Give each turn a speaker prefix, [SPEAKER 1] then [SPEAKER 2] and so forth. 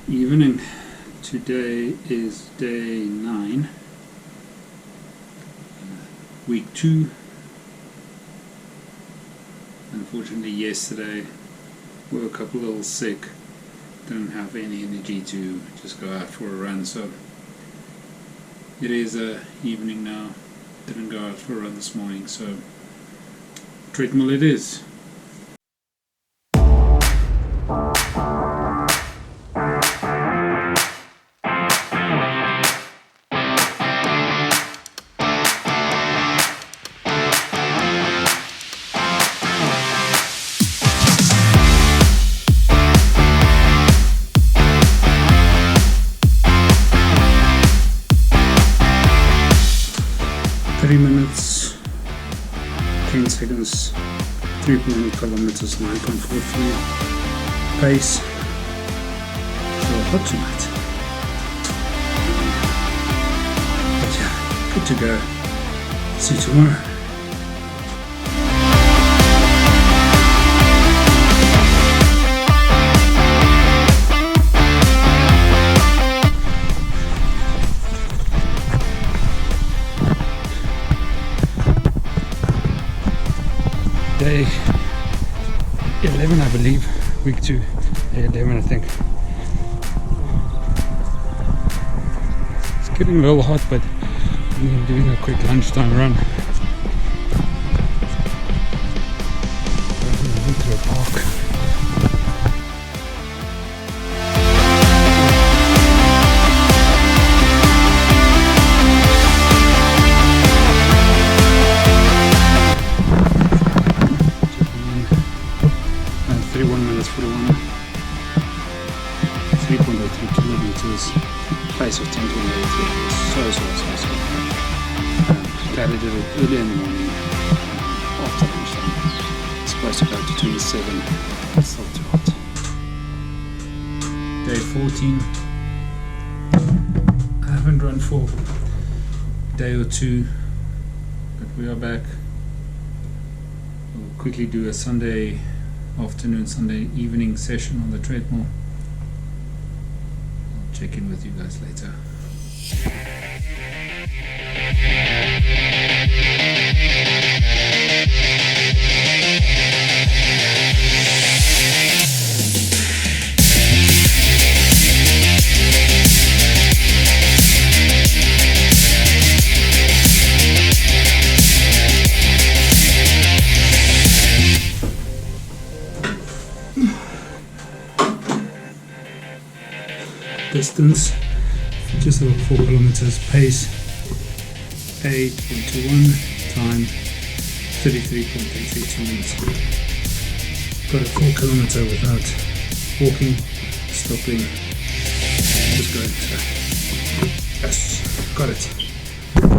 [SPEAKER 1] Evening. Today is day 9, week 2. Unfortunately yesterday woke up a little sick, didn't have any energy to just go out for a run, so it is evening now. Didn't go out for a run this morning, so treadmill it is. 3 minutes, 10 seconds, 3.8 kilometers, 9.43 pace. So hot tonight. But yeah, good to go. See you tomorrow. Day 11, I believe, week 2, day 11 I think. It's getting a little hot, but I'm doing a quick lunchtime run. Into a park. Pace of 10 to 11, so. Glad I did it early in the morning, after lunchtime. It's supposed to go to 27, it's still too hot. Day 14. I haven't run for a day or two, but we are back. We'll quickly do a Sunday afternoon, Sunday evening session on the treadmill. Check in with you guys later. Distance, just about 4 kilometers, pace 8.21, time 33.882 minutes. Got a 4 kilometer without walking, stopping, just going. Yes, got it.